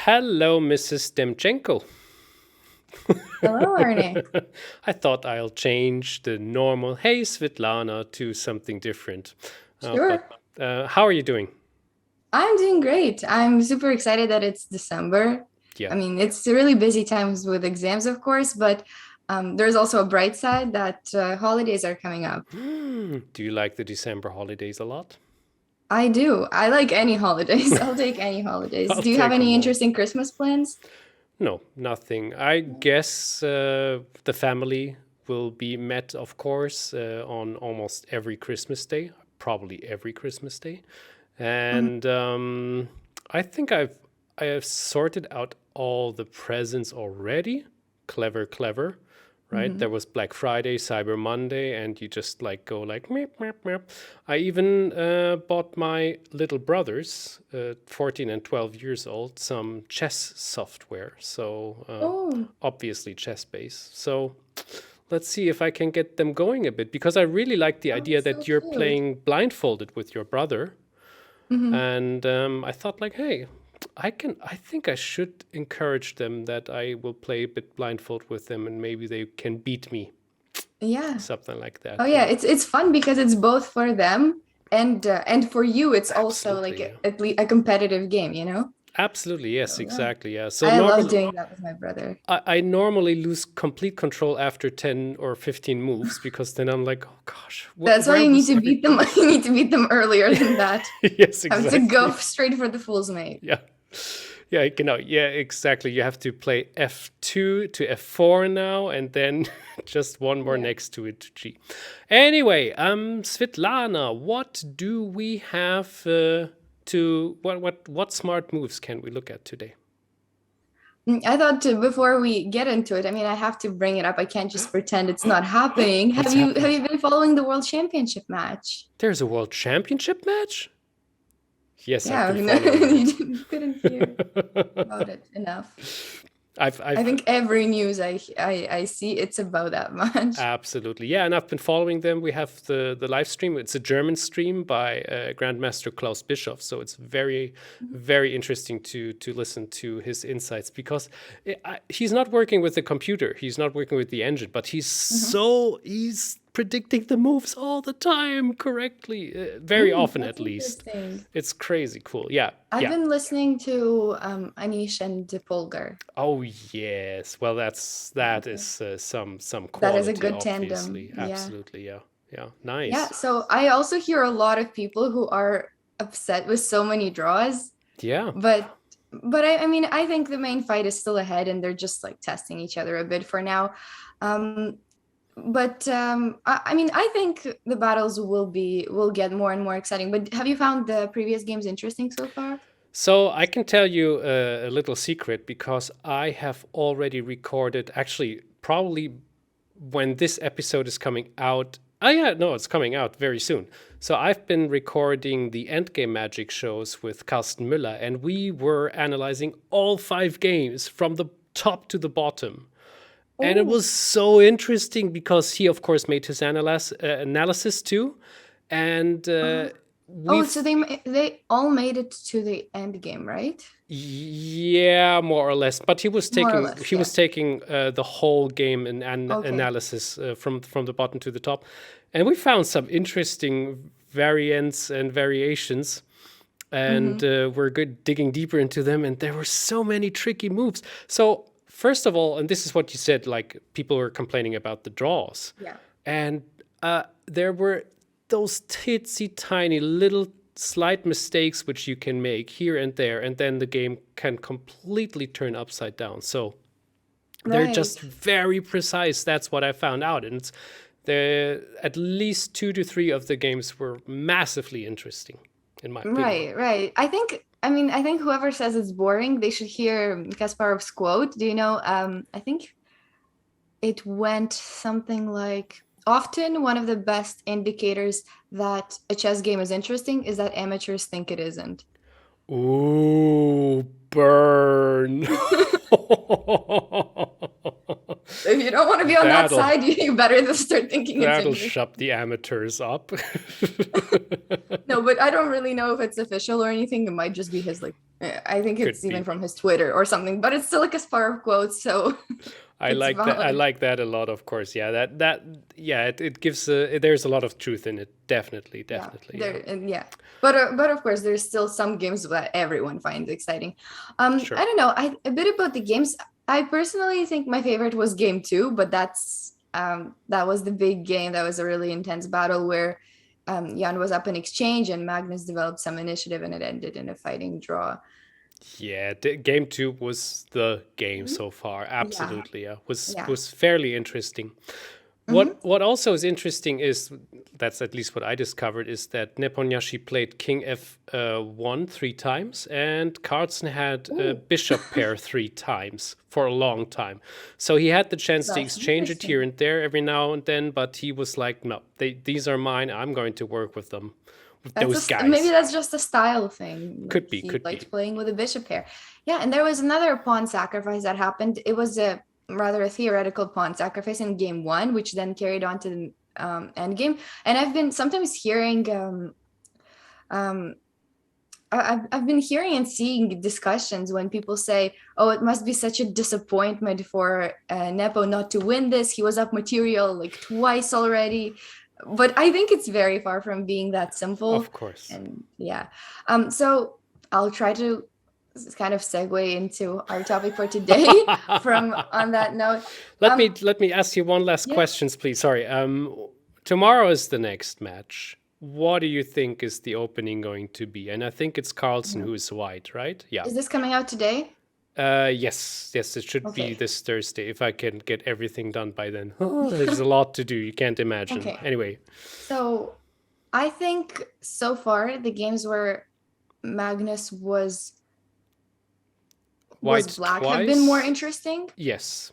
Hello, Mrs. Demchenko. Hello, Arne. I thought I'll change the normal "Hey, Svitlana" to something different. But Sure. how are you doing? I'm doing great. I'm super excited that it's December. Yeah. I mean, it's really busy times with exams, of course, but there's also a bright side that holidays are coming up. Do you like the December holidays a lot? I do. I like any holidays. I'll take any holidays. I'll Do you have take them any all. interesting Christmas plans? No, nothing. I guess the family will be met, of course, on almost every Christmas day, probably every Christmas day. Mhm. And I think I have sorted out all the presents already. Clever, clever, right? There Mhm. was Black Friday, Cyber Monday, and you just like go like meep, meep, meep. I even bought my little brothers, 14 and 12 years old, some chess software. So Oh, obviously chess based. So let's see if I can get them going a bit because I really like the oh, idea that's so that you're cute. playing blindfolded with your brother. Mhm. And I thought like, hey, I think I should encourage them that I will play a bit blindfold with them and maybe they can beat me, Yeah. something like Oh, that. yeah. Yeah, It's fun because it's both for them and for you. It's also like absolutely. Yeah, at least a competitive game, you know? absolutely. Yes, So yeah. exactly. Yeah. So I love normally doing that with my brother. I normally lose complete control after 10 or 15 moves because then I'm like, oh gosh, That's why where you need was to beat them. everything? You need to beat them earlier than that. Yes, Have to go exactly. straight for the fool's mate. Yeah. Yeah, yeah, exactly. You have to play F2 to F4 now, and then just one more Yeah. next to it to G. Anyway, Svitlana, what do we have to what smart moves can we look at today? I thought before we get into it, I mean, I have to bring it up. I can't just pretend it's not happening. What's Have happening? you been following the World Championship match? There's a world championship match? Yes, I've Yeah, been no, following it. you couldn't hear about it enough. I I've think every news I see, it's about that match. Absolutely. Yeah, and I've been following them. We have the live stream. It's a German stream by Grandmaster Klaus Bischoff, so it's very very interesting to listen to his insights because he's not working with the computer. He's not working with the engine, but Mhm. he's predicting the moves all the time correctly, very often at That's least. interesting. It's crazy cool. Yeah. I've Yeah. been listening to Anish and Polgar. Oh yes. Well, that is some That is a quality, good tandem. obviously. Yeah. Absolutely. Yeah. Yeah. Yeah. Nice. So I also hear a lot of people who are upset with so many draws, Yeah. but I mean I think the main fight is still ahead and they're just like testing each other a bit for now. Um, I mean I think the battles will get more and more exciting. But have you found the previous games interesting so far? So I can tell you a little secret because I have already recorded, actually, probably when this episode is coming out. Oh, yeah, no, it's coming out very soon. So I've been recording the Endgame Magic shows with Carsten Müller, and we were analyzing all 5 games from the top to the bottom. And it Oh. was so interesting because he, of course, made his analysis too. And Uh-huh. Oh, so we've they all made it to the end game, right? Yeah, more or less. But More or less, he was yeah. taking the whole game and Okay. analysis from the bottom to the top, and we found some interesting variants and variations. And Mm-hmm. we're good digging deeper into them, and there were so many tricky moves. So first of all, and this is what you said, like people were complaining about the draws, Yeah. and there were those titsy tiny little slight mistakes which you can make here and there, and then the game can completely turn upside down. So they're Right. just very precise. That's what I found out, and the at least 2 to 3 of the games were massively interesting, in my opinion. Right, right. I mean, I think whoever says it's boring, they should hear Kasparov's quote. Do you know? I think it went something like, often one of the best indicators that a chess game is interesting is that amateurs think it isn't. Ooh, burn. If you don't want to be on that that'll side, you better just start thinking it's that'll interesting. shut the amateurs up. No, but I don't really know if it's official or anything. It might just be his like I think Could it's even be. from his Twitter or something, but it's still a Kasparov quote, so I it's like that. I valid. like that a lot. Of course, yeah. Yeah. It gives. There's a lot of truth in it. Definitely, Yeah, definitely. Yeah. there and yeah, but of course there's still some games that everyone finds exciting. Sure. I don't know. A bit about the games. I personally think my favorite was game two, but that was the big game. That was a really intense battle where Jan was up in exchange and Magnus developed some initiative and it ended in a fighting draw. Yeah, game two was the game Mhm. so far. Yeah, Absolutely, yeah. yeah. Was fairly interesting. Hmm. What also is interesting is that's at least what I discovered is that Nepomniachtchi played King F1 three times and Carlsen had Oh, Bishop pair three times for a long time. So he had the chance to that's exchange it here interesting. and there every now and then, but he was like, no, these are mine. I'm going to work with them, with those Maybe guys. that's just a style thing. Like he Could liked be. playing with a bishop pair. Yeah, and there was another pawn sacrifice that happened. It was a rather a theoretical pawn sacrifice in game one, which then carried on to the end game. And I've been sometimes hearing um, I've been hearing and seeing discussions when people say, "Oh, it must be such a disappointment for Nepo not to win this. He was up material like twice already." But I think it's very far from being that simple. Of course. And yeah, so I'll try to kind of segue into our topic for today. From on that note, Let me ask you one last yeah. questions, please. Sorry. Tomorrow is the next match. What do you think is the opening going to be? And I think it's Carlsen who is white, right? Yeah. Is this coming out today? Yes, yes, it should be Okay. this Thursday if I can get everything done by then. There's a lot to do. You can't imagine. Okay. Anyway, So I think so far the games where Magnus was white black have been more twice. interesting. Yes.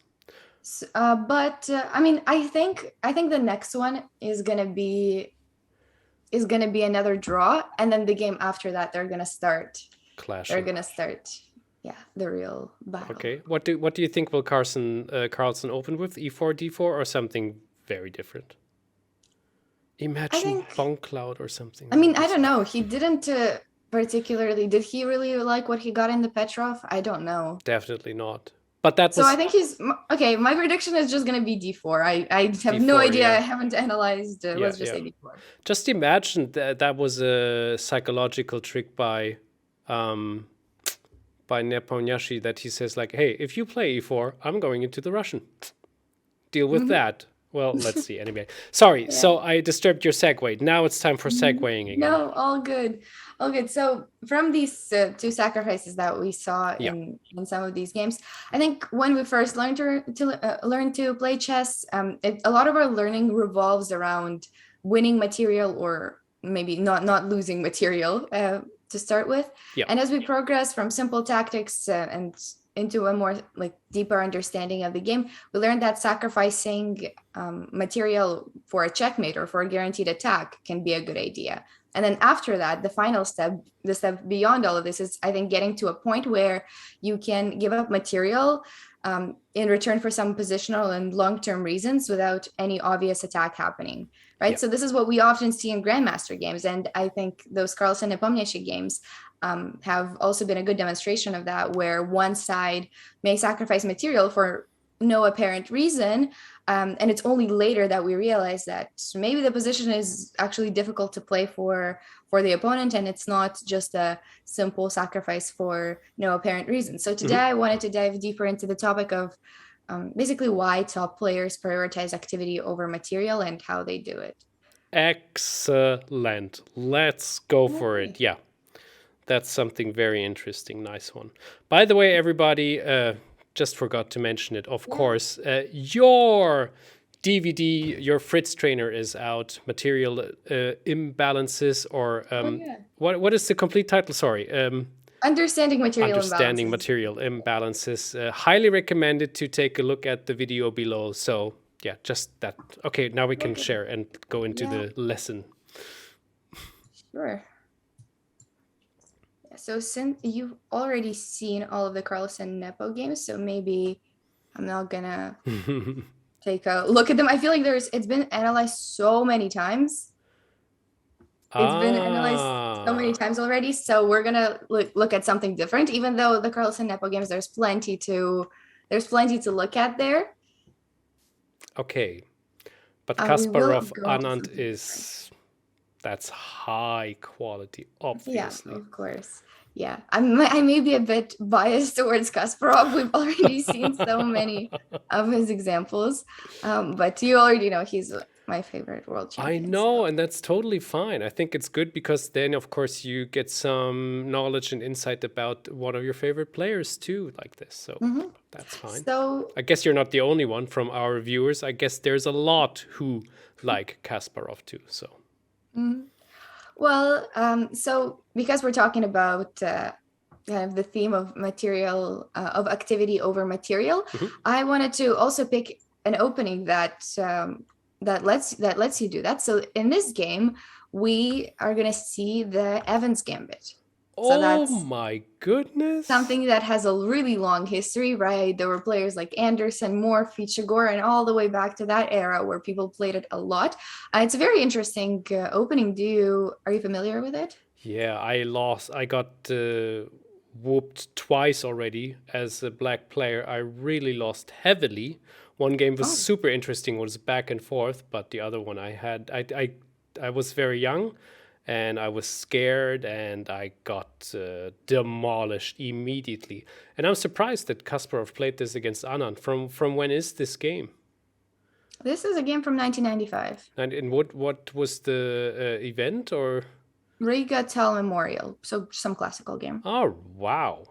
But I mean, I think the next one is gonna be another draw, and then the game after that they're gonna start. They're Clashing. gonna start, yeah, the real battle. Okay. What do you think will Carlsen open with? E4, D4, or something very different? I Imagine think. Long Cloud or something. I That mean, would be I don't so know. cool. He didn't particularly. Did he really like what he got in the Petrov? I don't know. Definitely not. But that So I was think he's okay. My prediction is just gonna be D4. I have no D4, idea. yeah. I haven't analyzed. Yeah, Let's just yeah. say D4. Just imagine that was a psychological trick um, by Nepomniachtchi that he says like, "Hey, if you play e4, I'm going into the Russian. Deal with Mhm. that." Well, let's see. Anyway, sorry. Yeah. So I disturbed your segue. Now it's time for segueing again. No, all good, all good. So from these two sacrifices that we saw Yeah. in some of these games, I think when we first learned to learn to play chess, a lot of our learning revolves around winning material or maybe not losing material to start with. Yeah. And as we progress from simple tactics and into a more like deeper understanding of the game, we learned that sacrificing material for a checkmate or for a guaranteed attack can be a good idea. And then after that, the final step, the step beyond all of this is, I think, getting to a point where you can give up material in return for some positional and long-term reasons without any obvious attack happening, right? Yeah. So this is what we often see in Grandmaster games. And I think those Carlsen and Nepomniachtchi games have also been a good demonstration of that, where one side may sacrifice material for no apparent reason, and it's only later that we realize that maybe the position is actually difficult to play for the opponent, and it's not just a simple sacrifice for no apparent reason. So today I wanted to dive deeper into the topic of basically why top players prioritize activity over material and how they do it. Excellent. Let's go for Okay. it. Yeah. That's something very interesting. Nice one. By the way, everybody, just forgot to mention it. Of course, your DVD, your Fritz trainer is out. Material imbalances, or what is the complete title? Sorry. Understanding material Understanding imbalances. material imbalances. Highly recommended to take a look at the video below. So yeah, just that. Okay, now we can share and go into the lesson. Sure. So since you've already seen all of the Carlsen Nepo games, so maybe I'm not gonna take a look at them. I feel like it's been analyzed so many times. It's been analyzed so many times already. So we're gonna look at something different. Even though the Carlsen Nepo games, there's plenty to look at there. Okay. But We will Kasparov go to Anand something different. is that's high quality, Yeah, obviously. of course. Yeah, I may be a bit biased towards Kasparov. We've already seen so many of his examples, but you already know he's my favorite world I champion. know, So. and that's totally fine. I think it's good because then, of course, you get some knowledge and insight about one of your favorite players too, like this. So Mhm. that's fine. So I guess you're not the only one from our viewers. I guess there's a lot who like Kasparov too. So mhm. Well, so because we're talking about kind of the theme of material of activity over material, I wanted to also pick an opening that lets you do that. So in this game, we are gonna see the Evans Gambit. So oh that's my goodness. something that has a really long history, right? There were players like Anderson, Moore, Fichegor, and all the way back to that era where people played it a lot. It's a very interesting opening. Are you familiar with it? Yeah, I got whooped twice already as a black player. I really lost heavily. One game was Oh, super interesting, was back and forth, but the other one I was very young and I was scared and I got demolished immediately. And I'm surprised that Kasparov played this against Anand. From when is this game? this is a game from 1995. And what was the event or? Riga Tell Memorial, so some classical game. Oh, wow.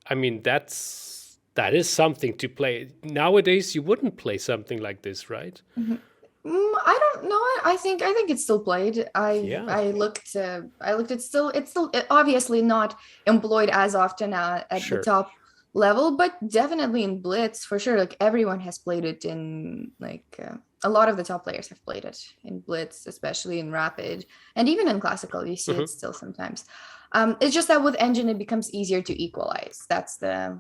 I mean, that is something to play. Nowadays, you wouldn't play something like this, right? I don't know. I think it's still played. Yeah. I looked. It's still obviously not employed as often at Sure. the top level, but definitely in Blitz for sure. Like everyone has played it in a lot of the top players have played it in Blitz, especially in Rapid, and even in Classical. You see it still sometimes. It's just that with Engine it becomes easier to equalize. That's a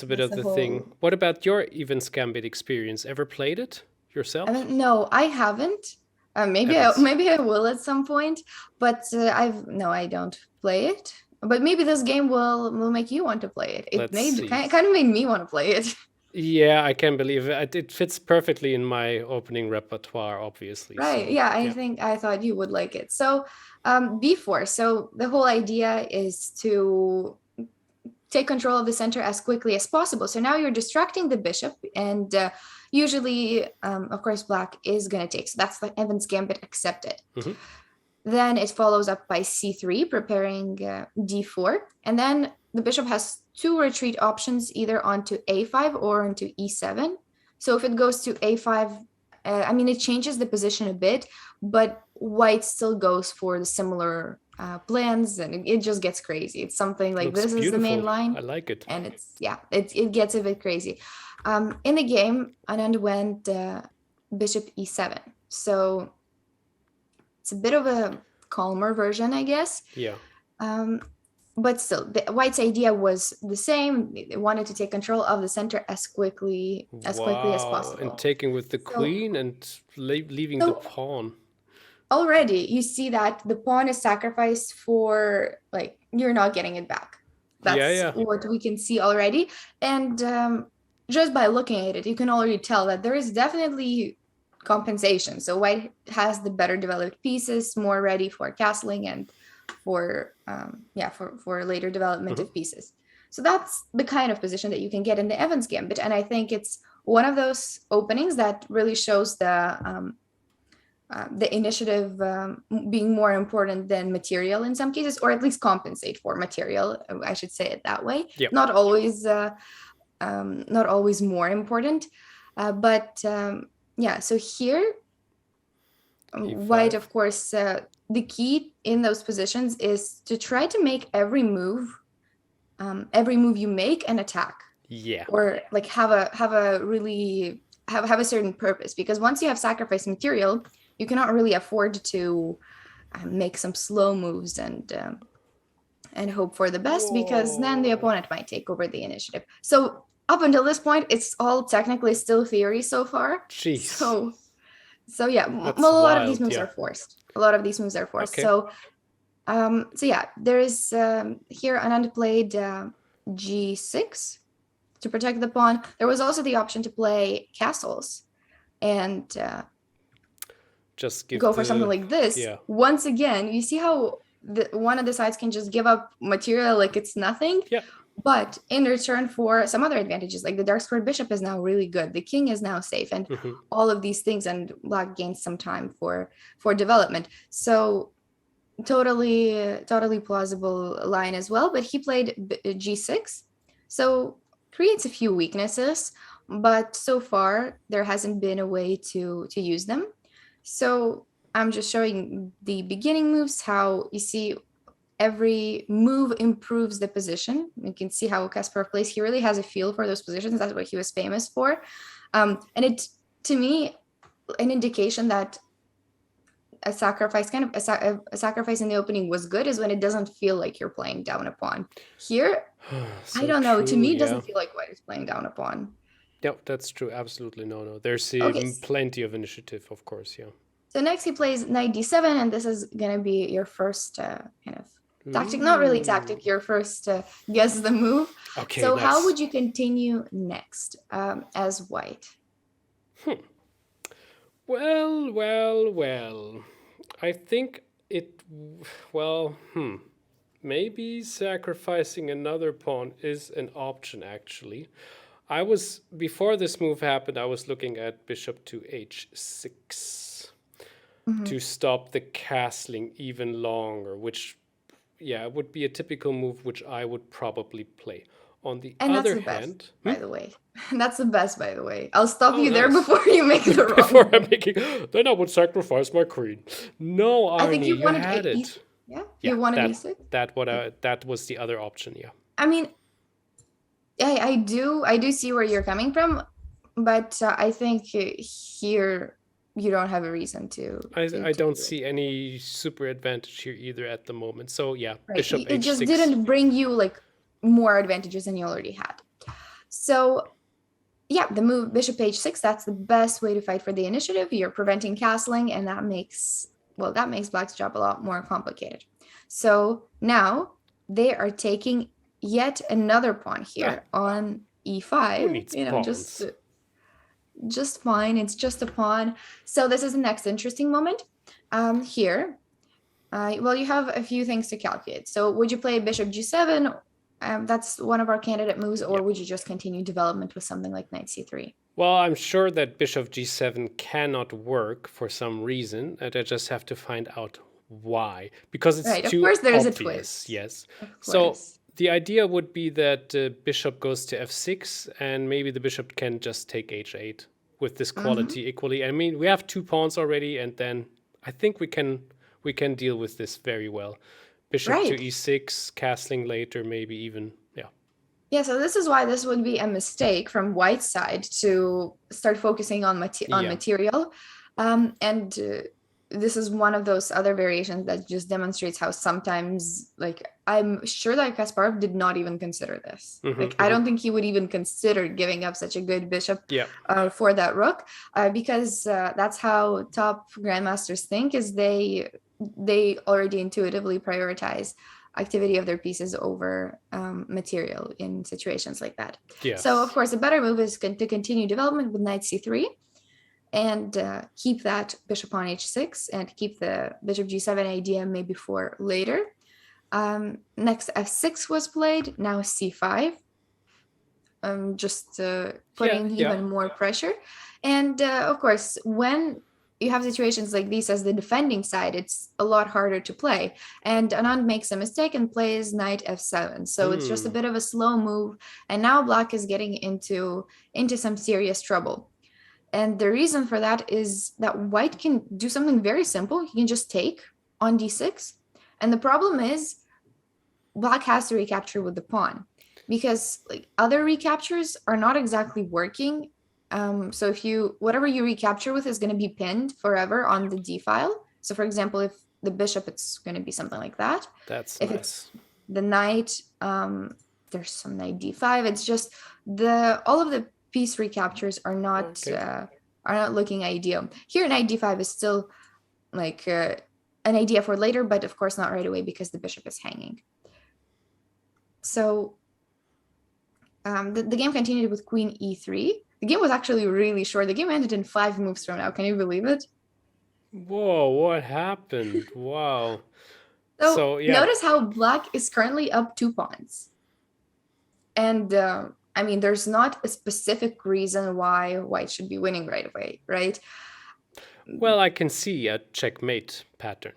bit of the thing. whole. What about your Evans Gambit experience? Ever played it yourself? No, I haven't. Maybe I will at some point, but I don't play it. But maybe this game will make you want to play it. It kind of made me want to play it. Yeah, I can believe it. It fits perfectly in my opening repertoire, obviously. Right. So, yeah, I thought you would like it. So, B4. So the whole idea is to take control of the center as quickly as possible. So now you're distracting the bishop, and usually, of course, black is going to take. So that's the Evans Gambit accepted. Then it follows up by c3, preparing d4. And then the bishop has two retreat options, either onto a5 or onto e7. So if it goes to a5, it changes the position a bit, but white still goes for the similar plans, and it just gets crazy. It's something like this is the main line. I like it. And it gets a bit crazy. In the game, Anand went bishop e7. So it's a bit of a calmer version, I guess. Yeah. But still, the white's idea was the same. They wanted to take control of the center as quickly as possible. And taking with the queen and leaving the pawn. Already, you see that the pawn is sacrificed for, you're not getting it back. That's what we can see already. And just by looking at it, you can already tell that there is definitely compensation. So white has the better developed pieces, more ready for castling and for later development of pieces. So that's the kind of position that you can get in the Evans Gambit, and I think it's one of those openings that really shows the initiative being more important than material in some cases, or at least compensate for material. I should say it that way. Yep. Not always more important, but so here, E5. White, of course, the key in those positions is to try to make every move you make an attack. Yeah. Or have a certain purpose, because once you have sacrificed material, you cannot really afford to make some slow moves and hope for the best, because then the opponent might take over the initiative. So up until this point, it's all technically still theory so far. Jeez. So yeah, a lot of these moves are forced. Okay. So So yeah, there is here Anand played g6 to protect the pawn. There was also the option to play castles and Just give go for something the like this. yeah. Once again, you see how one of the sides can just give up material like it's nothing. Yeah. But in return for some other advantages, like the dark squared bishop is now really good. The king is now safe, and all of these things, and black gains some time for development. So totally plausible line as well. But he played g6, so creates a few weaknesses, but so far there hasn't been a way to use them. So I'm just showing the beginning moves, how you see every move improves the position. You can see how Kasparov plays. He really has a feel for those positions. That's what he was famous for. And it, to me, an indication that a sacrifice, kind of a sacrifice in the opening was good, is when it doesn't feel like you're playing down a pawn. Here, So I don't know. To true, me, it yeah. doesn't feel like white is playing down a pawn. Yep, that's true. Absolutely. No. There's Okay. plenty of initiative, of course, yeah. So next he plays knight d7, and this is going to be your first kind of tactic, not really tactic, your first guess the move. Okay, so nice. how would you continue next as white? Well. I think maybe sacrificing another pawn is an option, actually. Before this move happened, I was looking at bishop to h6 to stop the castling even longer, which, yeah, would be a typical move which I would probably play. On the other hand, by the way, that's the best, by the way. I'll stop you nice. there before you make the wrong. Before I'm making, then I would sacrifice my queen. No, Arnie, I think you wanted had it. You wanted e6. That was the other option. Yeah. I mean, I do see where you're coming from, but I think here you don't have a reason to. I don't see any super advantage here either at the moment. So yeah, right. bishop it h6. just didn't bring you like more advantages than you already had. So yeah, the move bishop h6, that's the best way to fight for the initiative. You're preventing castling, and that makes black's job a lot more complicated. So now they are taking yet another pawn here on e5. Who needs pawns? Just fine. It's just a pawn. So this is the next interesting moment. Here, well, you have a few things to calculate. So would you play bishop g7? That's one of our candidate moves, or would you just continue development with something like knight c3? Well, I'm sure that bishop g7 cannot work for some reason, and I just have to find out why. Because it's right. too Of course, there's obvious. a twist. Yes. So the idea would be that bishop goes to f6, and maybe the bishop can just take h8 with this quality equally. I mean, we have 2 pawns already, and then I think we can deal with this very well. Bishop to e6, castling later, maybe even, yeah. Yeah, so this is why this would be a mistake from white's side to start focusing on material. And this is one of those other variations that just demonstrates how sometimes, like, I'm sure that Kasparov did not even consider this. I don't think he would even consider giving up such a good bishop for that rook, because that's how top grandmasters think, is they already intuitively prioritize activity of their pieces over material in situations like that. Yes. So of course, a better move is to continue development with knight c3 and keep that bishop on h6 and keep the bishop g7 idea maybe for later. Next, f6 was played, now c5. Just putting even more pressure. And of course, when you have situations like these as the defending side, it's a lot harder to play. And Anand makes a mistake and plays knight f7. So it's just a bit of a slow move. And now black is getting into some serious trouble. And the reason for that is that white can do something very simple. He can just take on d6. And the problem is black has to recapture with the pawn, because like other recaptures are not exactly working. So if whatever you recapture with is going to be pinned forever on the d file. So for example, if the bishop, it's going to be something like that. That's if nice. It's the knight, there's some knight d5. It's just all of the piece recaptures are not looking ideal. Here knight d5 is still like an idea for later, but of course not right away because the bishop is hanging. So the game continued with queen e3. The game was actually really short. The game ended in 5 moves from now. Can you believe it? Whoa, what happened? Wow. So yeah. notice how black is currently up 2 pawns. And I mean, there's not a specific reason why white should be winning right away, right? Well, I can see a checkmate pattern.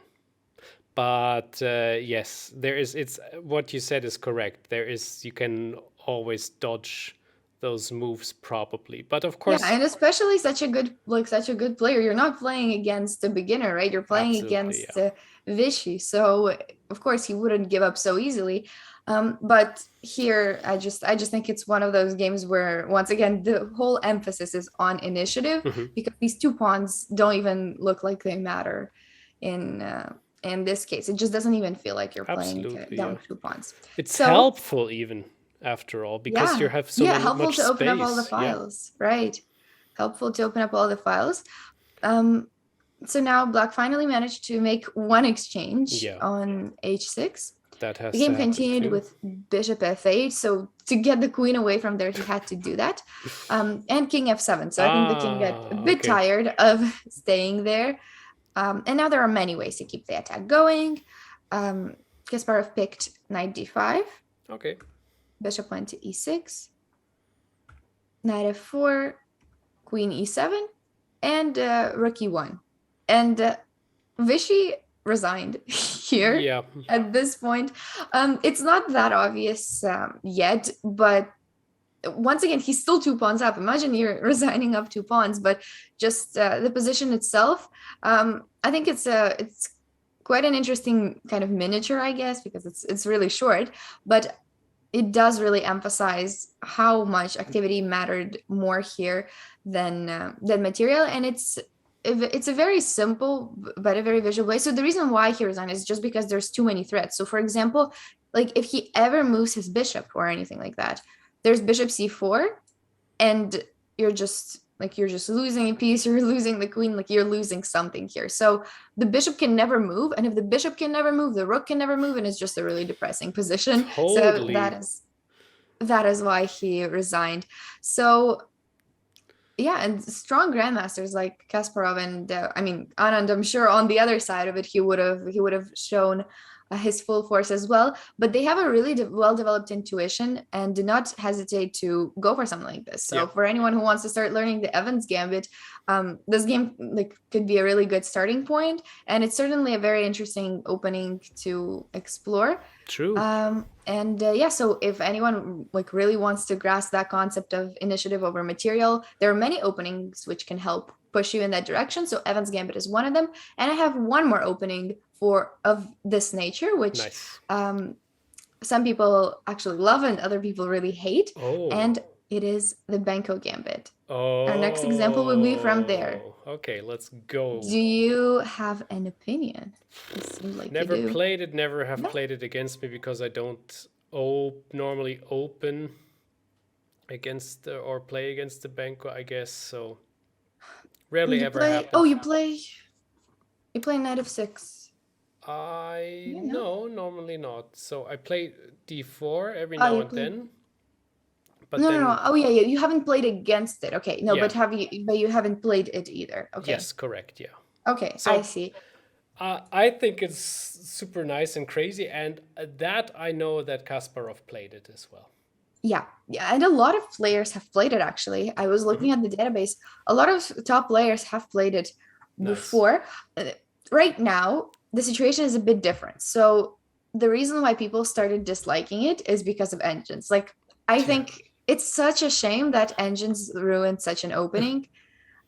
But yes, there is. It's what you said is correct. There is. You can always dodge those moves probably, but of course, yeah, and especially such a good player. You're not playing against a beginner, right? You're playing against Vichy, so of course he wouldn't give up so easily. But here, I just think it's one of those games where once again the whole emphasis is on initiative because these 2 pawns don't even look like they matter in this case. It just doesn't even feel like you're playing down 2 pawns. It's helpful even after all because you have so helpful much to open space. up all the files, right? Helpful to open up all the files. So now black finally managed to make 1 exchange on h6. That has the game continued with bishop f8. So to get the queen away from there, he had to do that. And king f7. So I think the king got a bit tired of staying there. And now there are many ways to keep the attack going. Kasparov picked knight d5. Okay. Bishop went to e6. Knight f4. Queen e7. And rook e1. And Vichy resigned here at this point. It's not that obvious yet, but once again, he's still 2 pawns up. Imagine you're resigning up 2 pawns, but just the position itself, I think it's quite an interesting kind of miniature, I guess, because it's really short, but it does really emphasize how much activity mattered more here than material, and it's a very simple but a very visual way. So the reason why he resigned is just because there's too many threats. So for example, like if he ever moves his bishop or anything like that, there's bishop c4, and you're just losing a piece, you're losing the queen, like you're losing something here. So the bishop can never move, and if the bishop can never move, the rook can never move, and it's just a really depressing position. Totally. So that is why he resigned. So yeah, and strong grandmasters like Kasparov and I mean Anand, I'm sure on the other side of it he would have shown his full force as well, but they have a really well-developed intuition and do not hesitate to go for something like this. So for anyone who wants to start learning the Evans Gambit, this game could be a really good starting point, and it's certainly a very interesting opening to explore. True. So if anyone really wants to grasp that concept of initiative over material, there are many openings which can help push you in that direction. So Evans Gambit is one of them, and I have one more opening of this nature, which some people actually love and other people really hate. And it is the Benko Gambit. Our next example will be from there. Okay, let's go. Do you have an opinion? It seems like never played it, never have played it against me because I don't normally open against or play against the Benko, I guess. So rarely ever happens. Oh, you play knight f6. No, normally not. So I play d4 every now and then. But no. Oh yeah. You haven't played against it. Okay. No, but you haven't played it either. Okay. Yes, correct. Yeah. Okay, so I see. I think it's super nice and crazy, and that I know that Kasparov played it as well. Yeah, and a lot of players have played it actually. I was looking at the database. A lot of top players have played it before. Right now, the situation is a bit different. So the reason why people started disliking it is because of engines. I think it's such a shame that engines ruined such an opening.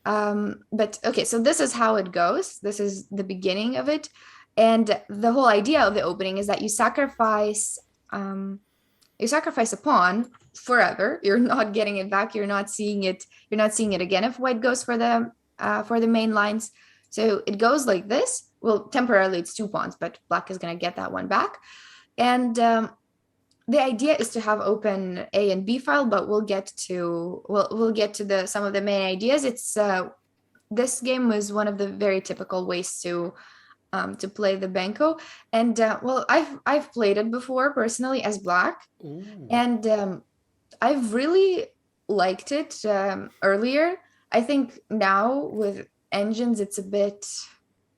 But okay, so this is how it goes. This is the beginning of it. And the whole idea of the opening is that you sacrifice a pawn forever. You're not getting it back. You're not seeing it again if white goes for the main lines. So it goes like this. Well, temporarily it's 2 pawns, but black is going to get that one back. And the idea is to have open A and B file, but we'll get to some of the main ideas. It's this game was one of the very typical ways to to play the Benko. And well, I've played it before personally as black, Ooh. and I've really liked it earlier. I think now with engines, it's a bit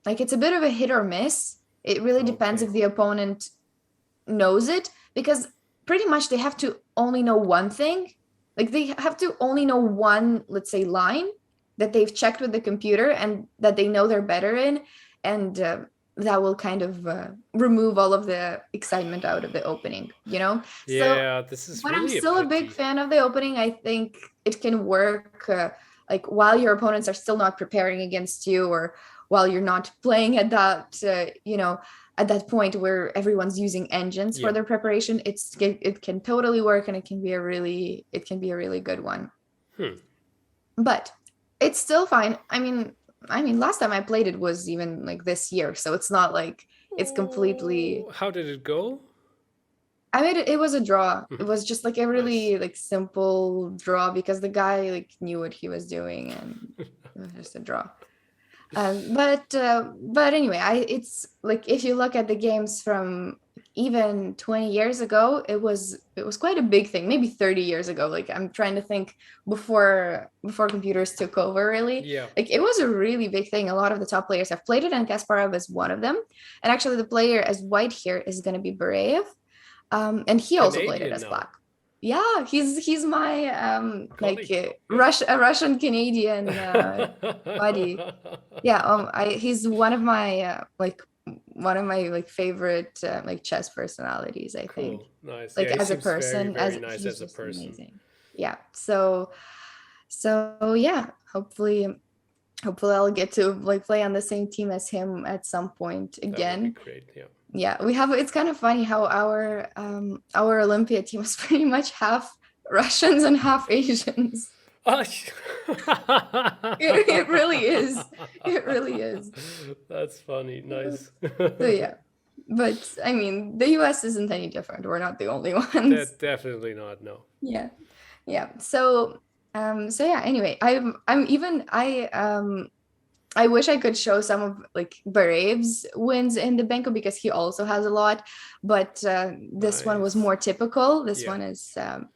of a hit or miss. It really depends Okay. if the opponent knows it, because pretty much they have to only know one thing. Like they have to only know one, let's say, line that they've checked with the computer and that they know they're better in, and that will kind of remove all of the excitement out of the opening, you know? So, Yeah, this is but I'm really a still a big pity. fan of the opening. I think it can work like while your opponents are still not preparing against you, or while you're not playing at that, at that point where everyone's using engines for Yeah. their preparation. It can totally work, and it can be a really good one. Hmm. But it's still fine. I mean, last time I played it was even like this year, so it's not like it's completely. Oh, how did it go? I made it. It was a draw. It Mhm. was just like a Nice. really like simple draw because the guy like knew what he was doing, and it was just a draw. But anyway, it's like if you look at the games from even 20 years ago, it was quite a big thing. Maybe 30 years ago. Like I'm trying to think before computers took over. Really, Yeah. like it was a really big thing. A lot of the top players have played it, and Kasparov is one of them. And actually, the player as white here is going to be Barejev, and he also played it Canadian as now. black. Yeah, he's my Colleague. Yeah. A Russian Canadian buddy. Yeah, he's one of my like favorite like chess personalities, I think. Cool. Nice. Like Yeah, he as a seems very, person, very as nice he's as a just person. amazing. Yeah. So yeah, hopefully I'll get to like play on the same team as him at some point That would be again. great. Yeah. Yeah, it's kind of funny how our Olympia team was pretty much half Russians and half Asians. Oh, It really is. It really is. that's funny. Nice. So yeah. But I mean, the US isn't any different. We're not the only ones. That definitely not. No. Yeah. Yeah. So yeah, anyway, I wish I could show some of like Barev's wins in the Benko because he also has a lot, but this one was Nice. more typical. This Yeah. one is gonna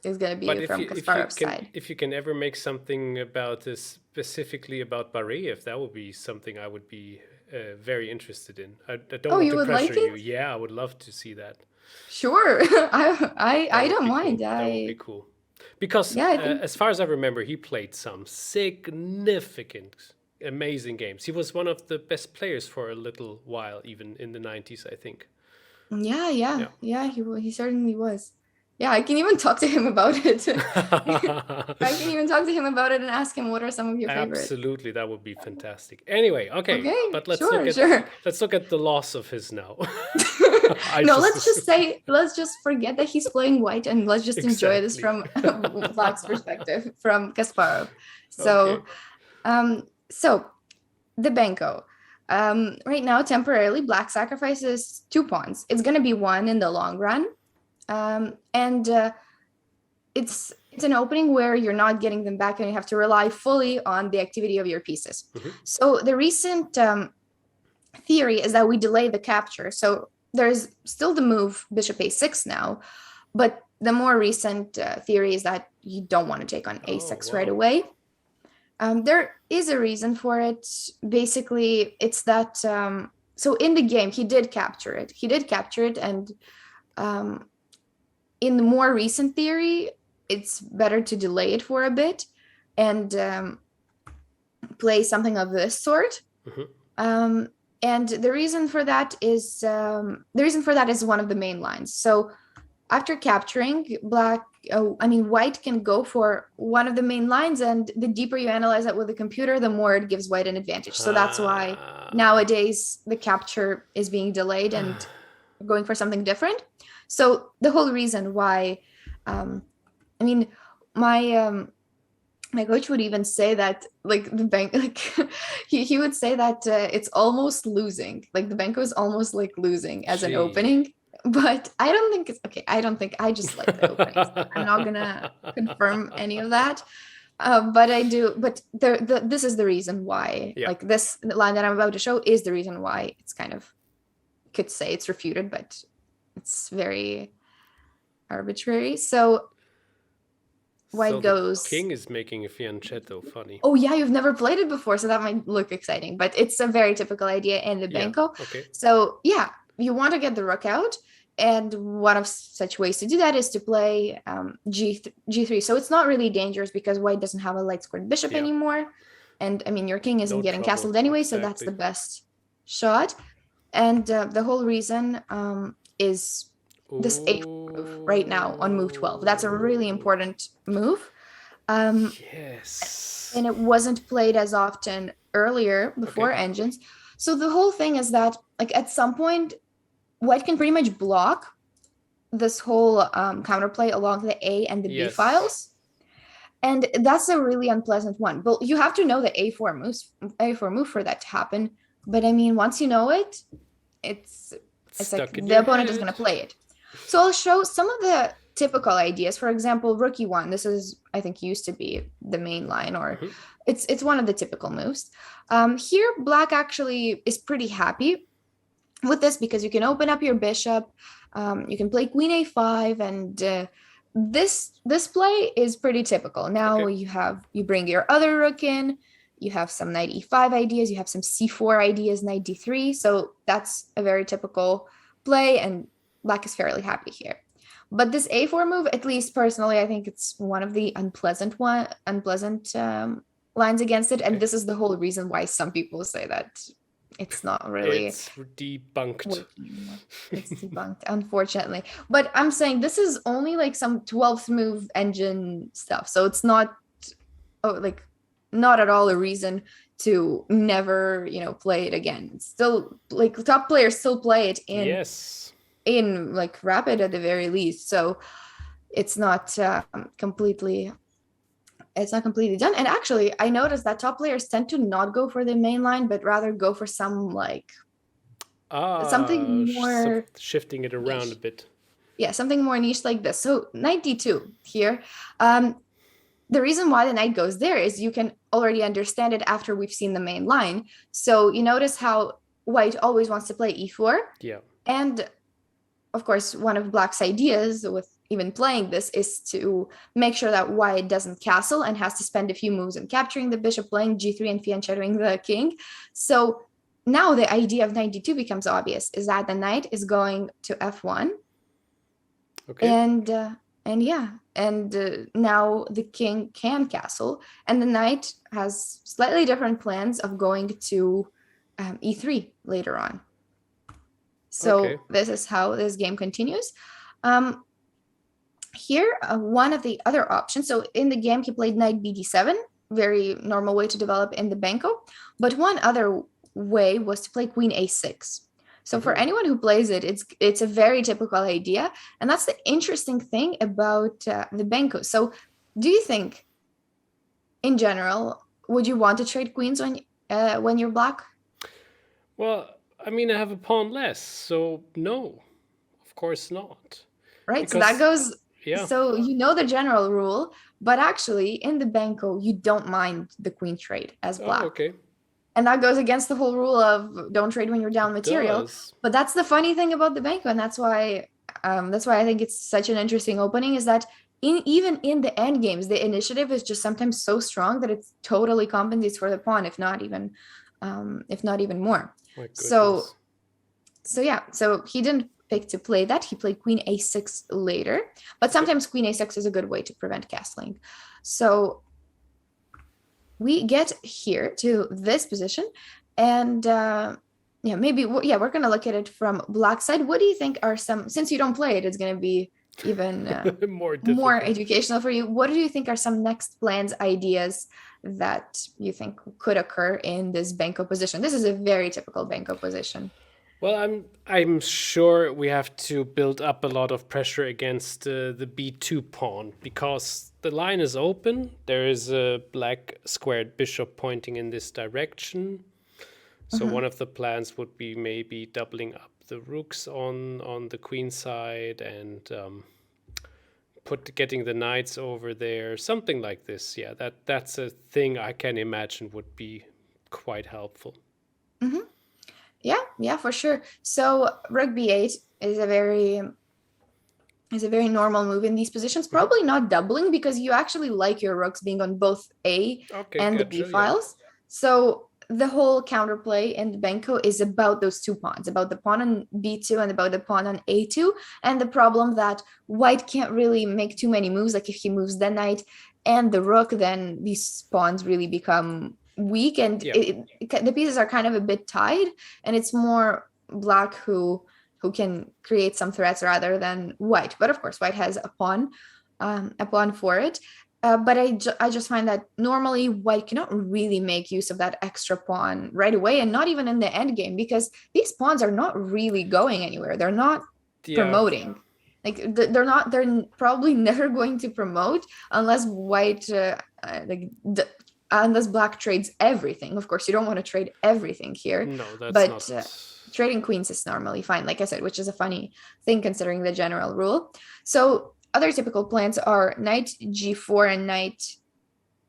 But be from Kasparov's side. if you can ever make something about this specifically about Bareyev, that would be something I would be very interested in. I don't Oh, want you to would pressure like you. it? Yeah, I would love to see that. Sure. That I would don't be mind. cool. That would be cool. Because Yeah, I think as far as I remember, he played some significant, amazing games. He was one of the best players for a little while, even in the 90s, I think. yeah, Yeah. he certainly was. Yeah, I can even talk to him about it. I can even talk to him about it and ask him what are some of your favorite. Absolutely, that would be fantastic. Anyway, okay, Okay, but sure, sure. let's look at the loss of his now. I No, just assume. let's just forget that he's playing white, and let's just enjoy this Exactly. from Black's perspective, from Kasparov. Okay. So the Benko. Right now, temporarily, Black sacrifices 2 pawns. It's gonna be one in the long run. And it's an opening where you're not getting them back and you have to rely fully on the activity of your pieces. Mhm. So the recent theory is that we delay the capture. So there's still the move bishop a6 now, but the more recent theory is that you don't want to take on a6 right wow. away. There is a reason for it. Basically, it's that so in the game he did capture it. And in the more recent theory, it's better to delay it for a bit and play something of this sort. Mhm. And the reason for that is one of the main lines. So after capturing, white can go for one of the main lines, and the deeper you analyze that with the computer, the more it gives white an advantage. So that's why nowadays the capture is being delayed and going for something different. So the whole reason why, my coach would even say that like the bank, like he would say that it's almost losing. Like the Benko is almost like losing as an Gee. opening. But I don't think it's okay. I just like the opening. So I'm not gonna confirm any of that. But I do. But this is the reason why. Yeah. Like this line that I'm about to show is the reason why it's kind of, could say it's refuted, but it's very arbitrary. So So white the goes. king is making a fianchetto funny. Oh yeah, you've never played it before, so that might look exciting, but it's a very typical idea in the Yeah. Benko. Okay. So yeah, you want to get the rook out, and one of such ways to do that is to play g3. So it's not really dangerous because white doesn't have a light squared bishop Yeah. anymore, and I mean your king isn't No getting trouble. castled anyway, so that's Exactly. the best shot. And the whole reason is this a4 move right now on move 12. That's a really important move. Yes. And it wasn't played as often earlier before Okay. engines. So the whole thing is that, like, at some point, white can pretty much block this whole counterplay along the A and the B Yes. files. And that's a really unpleasant one. But you have to know the A4 move for that to happen. But I mean, once you know it, it's like the opponent is going to play it. So I'll show some of the typical ideas. For example, rook e1. This is, I think, used to be the main line, or it's one of the typical moves. Here, black actually is pretty happy with this because you can open up your bishop. You can play queen a5, and this play is pretty typical. Now you bring your other rook in. You have some knight e5 ideas. You have some c4 ideas, knight d3. So that's a very typical play, and black is fairly happy here. But this a4 move, at least personally, I think it's one of the unpleasant lines against it. And this is the whole reason why some people say that it's not really. It's debunked. It's debunked, unfortunately. But I'm saying this is only like some 12th move engine stuff. So it's not not at all a reason to never, play it again. It's still, like, top players still play it in like rapid at the very least. So it's not completely done. And actually, I noticed that top players tend to not go for the main line, but rather go for some something more shifting it around niche. A bit. Yeah, something more niche like this. So knight d2 here. The reason why the knight goes there is you can already understand it after we've seen the main line. So you notice how white always wants to play e4. Yeah. And of course, one of black's ideas with even playing this is to make sure that white doesn't castle and has to spend a few moves in capturing the bishop, playing g3 and fianchettoing the king. So now the idea of knight d2 becomes obvious, is that the knight is going to f1. Okay. And now the king can castle, and the knight has slightly different plans of going to e3 later on. So this is how this game continues. Here, one of the other options. So in the game, he played knight bd7, very normal way to develop in the Benko. But one other way was to play queen a6. So for anyone who plays it, it's a very typical idea. And that's the interesting thing about the Benko. So do you think, in general, would you want to trade queens when you're black? Well, I mean, I have a pawn less, so no, of course not. Right, because, so that goes... Yeah. So you know the general rule, but actually in the Benko, you don't mind the queen trade as black. Oh, okay. And that goes against the whole rule of don't trade when you're down material. But that's the funny thing about the Benko, and that's why I think it's such an interesting opening, is that even in the end games, the initiative is just sometimes so strong that it totally compensates for the pawn, if not even more. So yeah, so he didn't pick to play that. He played queen a6 later, but sometimes queen a6 is a good way to prevent castling. So we get here to this position, and we're gonna look at it from black side. What do you think are some, since you don't play it, it's gonna be even more educational for you. What do you think are some next plans, ideas that you think could occur in this Benko position? This is a very typical Benko position. Well, I'm sure we have to build up a lot of pressure against the b2 pawn, because the line is open. There is a black squared bishop pointing in this direction. So one of the plans would be maybe doubling up the rooks on the queen side and getting the knights over there, something like this. Yeah, that's a thing I can imagine would be quite helpful. Hmm. Yeah, for sure. So rook b8 is a very normal move in these positions, probably not doubling because you actually like your rooks being on both A Okay, and the B gotcha. Yeah. files. So the whole counterplay in the Benko is about those two pawns, about the pawn on B2 and about the pawn on A2, and the problem that white can't really make too many moves. Like if he moves the knight and the rook, then these pawns really become weak, and Yeah. the pieces are kind of a bit tied, and it's more black who can create some threats rather than white. But of course, white has a pawn for it. But I just find that normally white cannot really make use of that extra pawn right away, and not even in the end game, because these pawns are not really going anywhere. They're not promoting. Like they're probably never going to promote unless white unless black trades everything. Of course, you don't want to trade everything here. No, that's but not. Trading queens is normally fine, like I said, which is a funny thing considering the general rule. So other typical plans are knight g4 and knight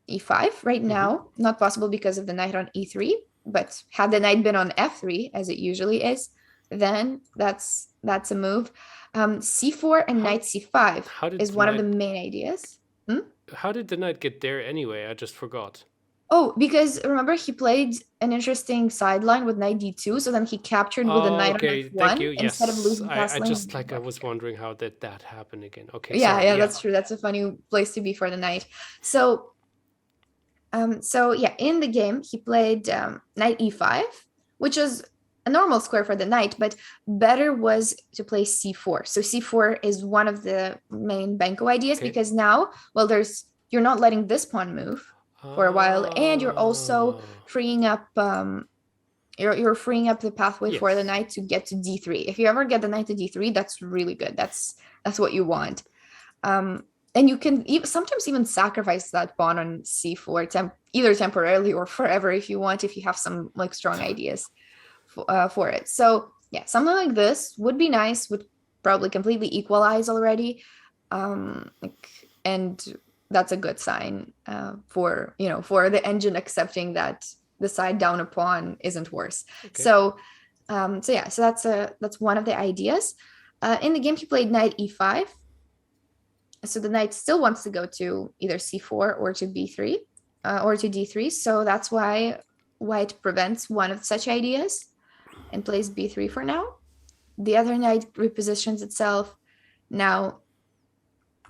e5 right now. Not possible because of the knight on e3, but had the knight been on f3, as it usually is, then that's a move. C4 and knight c5 is one of the main ideas. How did the knight get there anyway? I just forgot. Oh, because remember he played an interesting sideline with knight d2, so then he captured with a knight on f1 thank you. instead of losing I castling. just I was wondering how did that happen again. Okay, yeah, sorry. yeah, that's true. That's a funny place to be for the knight. So yeah, in the game he played knight e5, which is a normal square for the knight, but better was to play c4. So c4 is one of the main Benko ideas, because now, well, you're not letting this pawn move for a while, and you're also freeing up you're freeing up the pathway for the knight to get to d3. If you ever get the knight to d3, that's really good. That's what you want. And you can sometimes even sacrifice that pawn on c4 either temporarily or forever if you want, if you have some like strong ideas for it. So yeah, something like this would be nice, would probably completely equalize already, and that's a good sign for the engine accepting that the side down a pawn isn't worse. So that's one of the ideas. In the game he played knight e5, so the knight still wants to go to either c4 or to b3 or to d3, so that's why white prevents one of such ideas and plays b3 for now. The other knight repositions itself. Now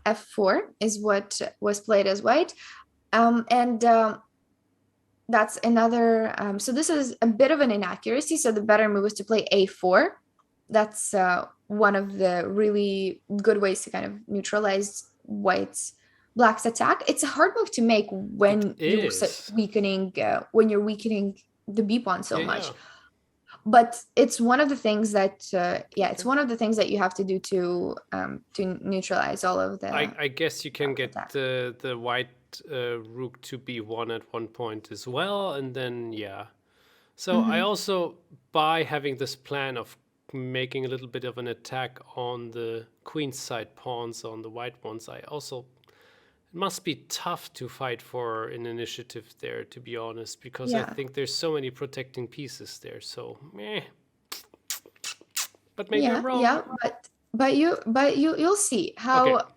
f4 is what was played as white, and that's another so this is a bit of an inaccuracy, so the better move is to play a4. That's one of the really good ways to kind of neutralize black's attack. It's a hard move to make when you're weakening the b pawn so much. But it's one of the things that it's one of the things that you have to do to neutralize all of the I guess you can get the white rook to b1 at one point as well, and then so I also, by having this plan of making a little bit of an attack on the queen side pawns on the white ones, it must be tough to fight for an initiative there, to be honest, because I think there's so many protecting pieces there. So but maybe I'm wrong. Yeah, but you'll see how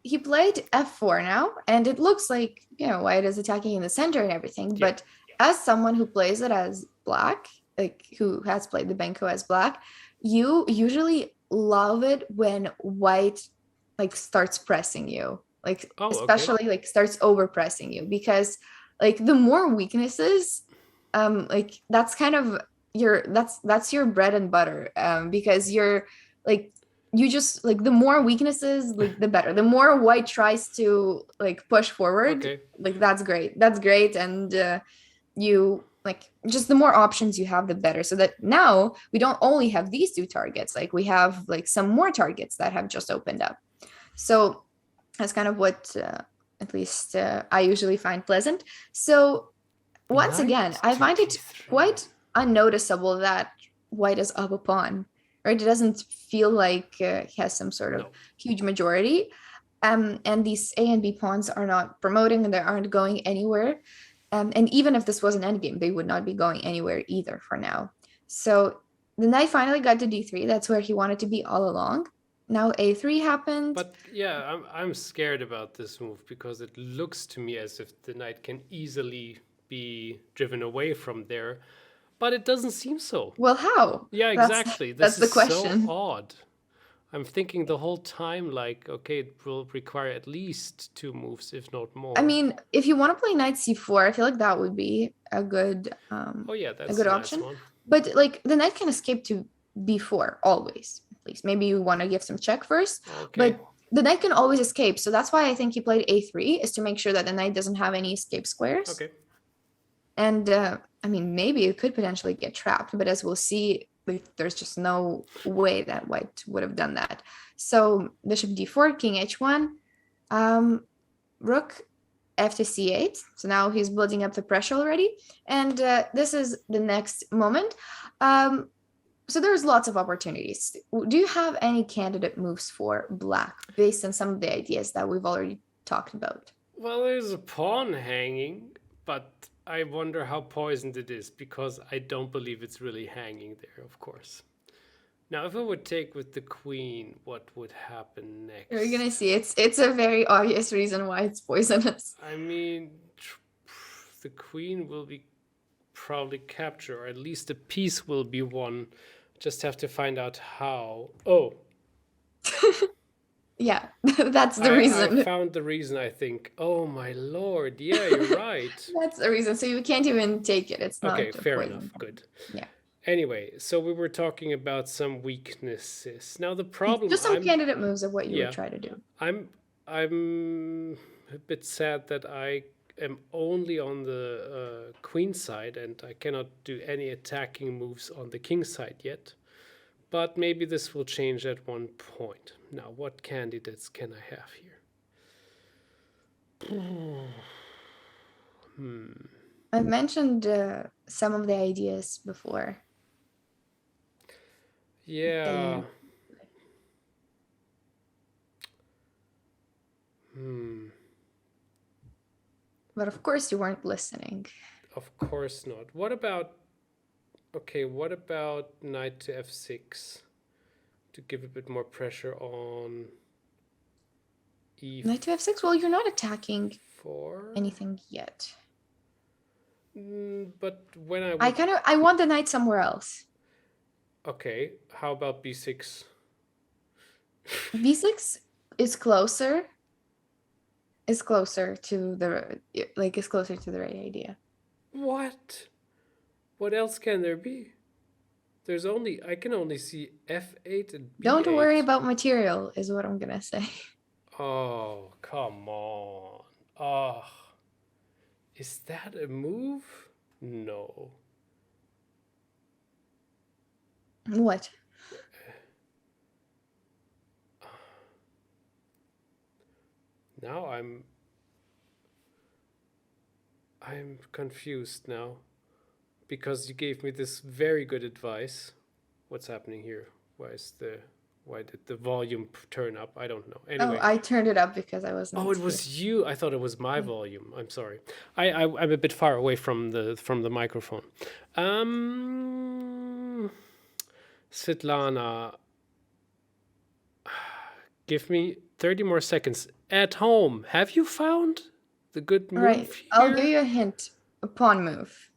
he played f4 now, and it looks like white is attacking in the center and everything. But as someone who plays it as black, like who has played the Benko as black, you usually love it when white like starts pressing you, like especially like starts over pressing you, because like the more weaknesses, like that's kind of that's your bread and butter, because you're like you just like the more weaknesses, like the better. The more white tries to like push forward, like that's great, and you like just the more options you have, the better. So that now we don't only have these two targets, like we have like some more targets that have just opened up. So that's kind of what at least I usually find pleasant. So once again, I find it quite unnoticeable that white is up a pawn, right? It doesn't feel like he has some sort of huge majority. And these A and B pawns are not promoting and they aren't going anywhere. And even if this was an endgame, they would not be going anywhere either for now. So the knight finally got to D3. That's where he wanted to be all along. Now A3 happened. But yeah, I'm scared about this move because it looks to me as if the knight can easily be driven away from there, but it doesn't seem so. Well, how? Yeah, That's exactly. that's This the is so question. odd. I'm thinking the whole time, like, okay, it will require at least 2 moves, if not more. I mean, if you want to play knight c4, I feel like that would be Oh yeah, a that's good a nice option. one. But like the knight can escape to b4 always. At least maybe you want to give some check first, Okay. but the knight can always escape. So that's why I think he played a3 is to make sure that the knight doesn't have any escape squares. Okay. And I mean, maybe it could potentially get trapped, but as we'll see, there's just no way that white would have done that. So bishop d4, king h1, rook f to c8. So now he's building up the pressure already. And this is the next moment. So there's lots of opportunities. Do you have any candidate moves for black based on some of the ideas that we've already talked about? Well, there's a pawn hanging, but I wonder how poisoned it is because I don't believe it's really hanging there, of course. Now, if I would take with the queen, what would happen next? You're gonna see it's a very obvious reason why it's poisonous. I mean, the queen will be probably captured, or at least a piece will be won. Just have to find out how. Oh, Yeah, that's the reason. I found the reason, I think. Oh my lord, yeah, you're right. That's the reason. So you can't even take it. It's not Okay, fair poison. enough, good. Yeah. Anyway, so we were talking about some weaknesses. Now the problem, Just some candidate moves of what you yeah. would try to do. I'm a bit sad that I am only on the queen side and I cannot do any attacking moves on the king side yet. But maybe this will change at one point. Now, what candidates can I have here? I've mentioned some of the ideas before. Yeah. But of course you weren't listening. Of course not. What about knight to f6 to give a bit more pressure on e4? Knight to f6? Well, you're not attacking anything yet. But when I want the knight somewhere else. Okay, how about b6? b6 is closer. Is closer to the right idea. What? What else can there be? I can only see f8 and b8. Don't worry about material, is what I'm gonna say. Oh, come on. Oh. Is that a move? No. What? Now I'm confused now because you gave me this very good advice. What's happening here? Why did the volume turn up? I don't know. Anyway. Oh, I turned it up because I wasn't. Oh, it was you. I thought it was my volume. I'm sorry. I'm a bit far away from the microphone. Svitlana, give me 30 more seconds. At home, have you found the good move? Right. Here? I'll give you a hint. A pawn move.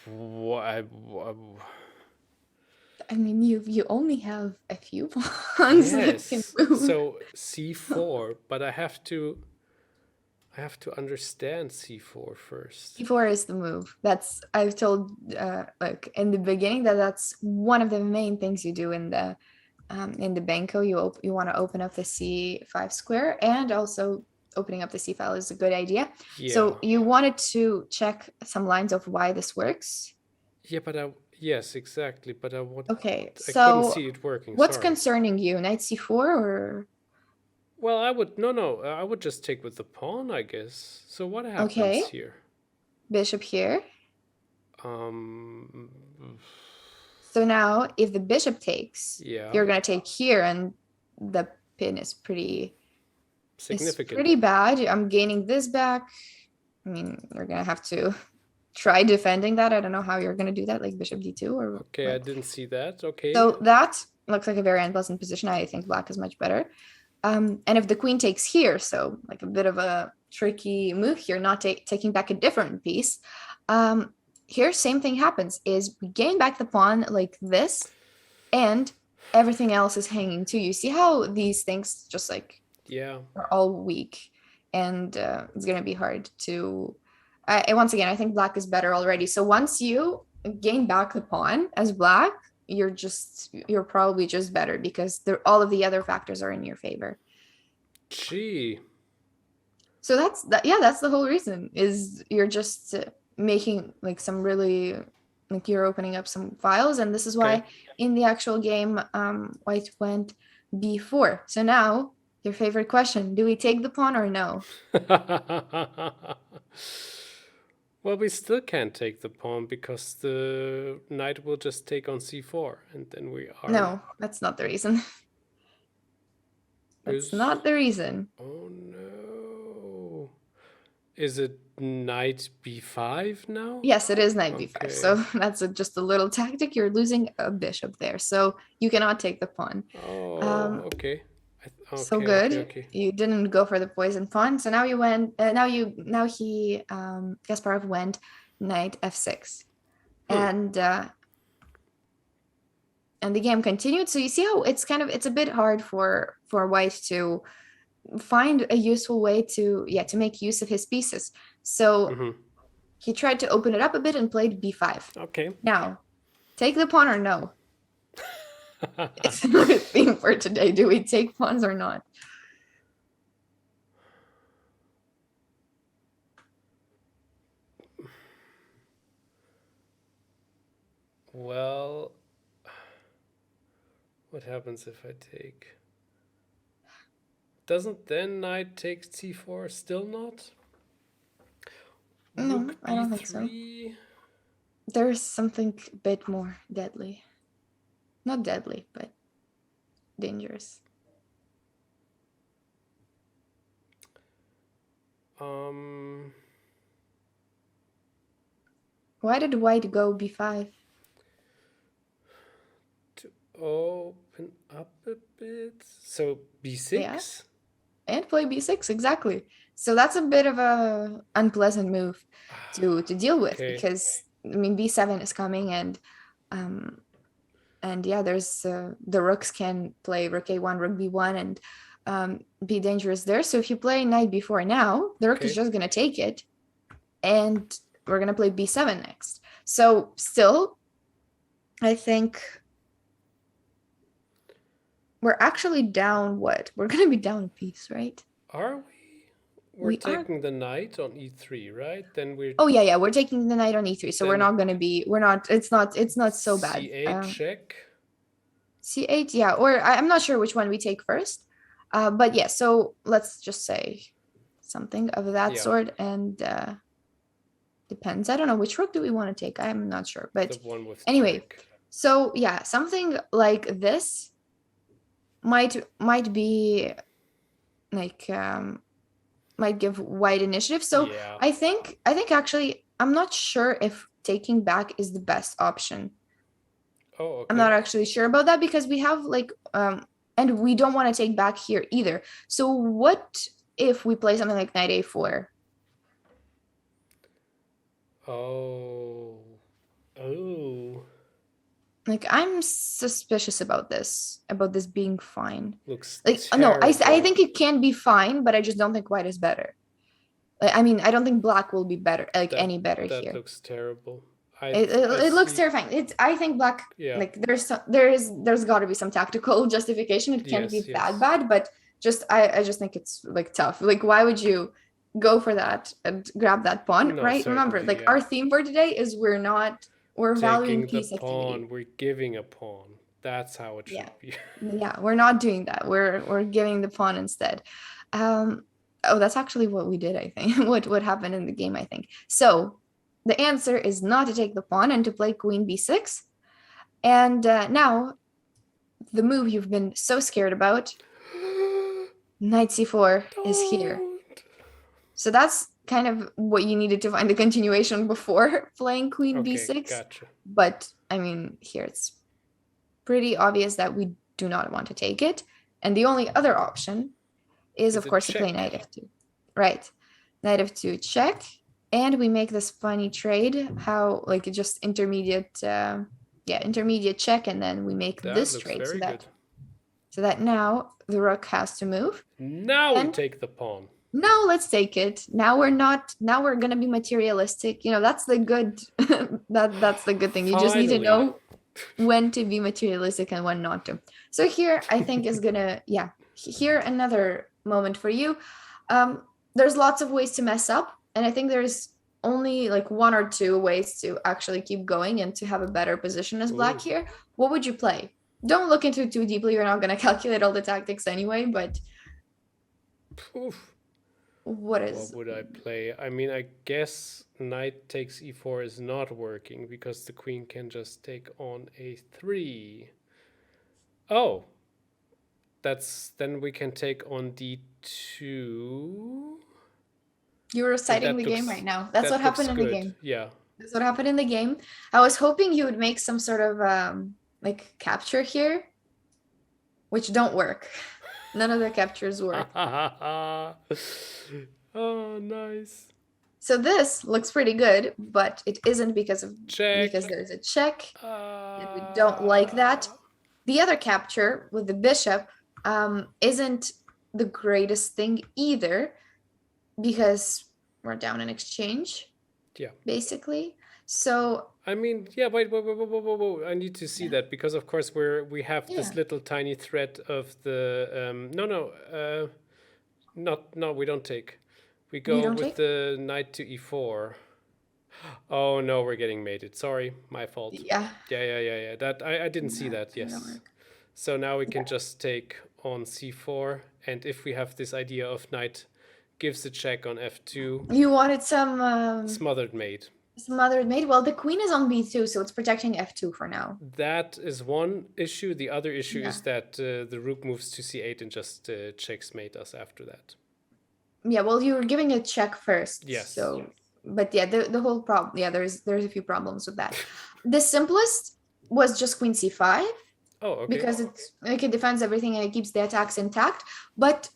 I mean, you only have a few pawns that can move. So c4, but I have to understand c4 first. c4 is the move. I've told like in the beginning that's one of the main things you do in the Benko. You want to open up the c5 square, and also opening up the c file is a good idea. Yeah. So you wanted to check some lines of why this works. Yeah, but yes, exactly. But I want. Okay, I couldn't see it working. What's concerning you? Knight c4 or? Well, I would just take with the pawn, I guess. So what happens here? Bishop here. Um, So now if the bishop takes, yeah, you're going to take here, and the pin is significant. pretty bad. I'm gaining this back. I mean, you're going to have to try defending that. I don't know how you're going to do that, like bishop d2 or Okay, I what. didn't see that. Okay. So that looks like a very unpleasant position. I think black is much better. And if the queen takes here, so like a bit of a tricky move here, not taking back a different piece, here same thing happens, is we gain back the pawn like this, and everything else is hanging too. You see how these things just like Yeah. are all weak, and it's gonna be hard to. Once again, I think black is better already. So once you gain back the pawn as black, you're probably just better because all of the other factors are in your favor. Gee. So that's that. Yeah, that's the whole reason. Is you're just making like some really like you're opening up some files, and this is why in the actual game, white went b4. So now your favorite question: do we take the pawn or no? Well, we still can't take the pawn because the knight will just take on c4, and then we are. No, that's not the reason. That's not the reason. Oh no. Is it knight b5 now? Yes, it is knight b5. Okay. So that's just a little tactic. You're losing a bishop there, so you cannot take the pawn. Oh, okay. So good. Okay. You didn't go for the poison pawn. So now you went. Now he Kasparov went knight f6, and the game continued. So you see how it's a bit hard for white to find a useful way to make use of his pieces. So he tried to open it up a bit and played b5. Okay. Now, take the pawn or no? It's another theme for today. Do we take pawns or not? Well, what happens if I take? Doesn't then knight take c4 still not? No, I don't think so. There's something a bit more deadly. Not deadly, but dangerous. Why did white go b5? To open up a bit. So b6? Yeah. And play b6, exactly. So that's a bit of a unpleasant move to deal with, because I mean b7 is coming, and yeah, there's the rooks can play rook a1, rook b1, and be dangerous there. So if you play knight b4 now, the rook is just gonna take it, and we're gonna play b7 next. So still, I think we're actually down what? We're gonna be down a piece, right? Are we? We're taking the knight on e3, right? Then we're. Oh yeah, we're taking the knight on e3. So we're not gonna be. We're not. It's not so bad. c8 check. c8, yeah. Or I'm not sure which one we take first. But yeah. So let's just say something of that sort, and depends. I don't know which rook do we want to take. I'm not sure, but the one with anyway. check. So yeah, something like this might be like might give white initiative. So I think actually I'm not sure if taking back is the best option. Oh, okay. I'm not actually sure about that, because we have like and we don't want to take back here either. So what if we play something like knight a4? Oh. Like, I'm suspicious about this being fine. Looks like terrible. No, I think it can be fine, but I just don't think white is better. I mean, I don't think black will be better, any better here. That looks terrible. It looks terrifying. I think black, like there's got to be some tactical justification. It can't be that bad, but I just think it's like tough. Like, why would you go for that and grab that pawn, right? Remember, like our theme for today is we're valuing piece activity. We're giving a pawn. That's how it should be. Yeah, we're not doing that. We're giving the pawn instead. Oh, that's actually what we did, I think. what happened in the game, I think. So the answer is not to take the pawn and to play queen b6. And now the move you've been so scared about, knight c4, is here. So that's kind of what you needed to find the continuation before playing queen b6. Gotcha. But I mean, here it's pretty obvious that we do not want to take it. And the only other option is of course, to play knight f2. Right. Knight f2 check. And we make this funny trade, how like just intermediate check, and then we make this trade so that now the rook has to move. Now we take the pawn. Now let's take it. Now we're gonna be materialistic. You know, that's the good that's the good thing. You just need to know when to be materialistic and when not to. So here I think is gonna here another moment for you. There's lots of ways to mess up. And I think there's only like one or two ways to actually keep going and to have a better position as black here. What would you play? Don't look into it too deeply. You're not going to calculate all the tactics anyway, but what would I play? I mean, I guess knight takes e4 is not working because the queen can just take on a3. Oh, then we can take on d2. You're reciting the game right now. That's what happened in the game. Yeah. That's what happened in the game. I was hoping you would make some sort of like capture here, which don't work. None of the captures work. Oh, nice. So this looks pretty good, but it isn't because there's a check. And we don't like that. The other capture with the bishop isn't the greatest thing either, because we're down in exchange. Yeah. Basically. So I mean, yeah, wait. I need to see that because of course we have this little tiny thread of the we don't take. We go with the knight to e4. Oh no, we're getting mated. Sorry, my fault. Yeah. Yeah. That I didn't see that. Yes. So now we can just take on c4, and if we have this idea of knight gives a check on f2. You wanted some smothered mate. Well, the queen is on b2, so it's protecting f2 for now. That is one issue. The other issue is that the rook moves to c8 and just checks mate us after that. Yeah, well, you were giving a check first. Yes. So, but yeah, the whole problem. Yeah, there's a few problems with that. The simplest was just queen c5. Oh, okay. Because it defends everything and it keeps the attacks intact. But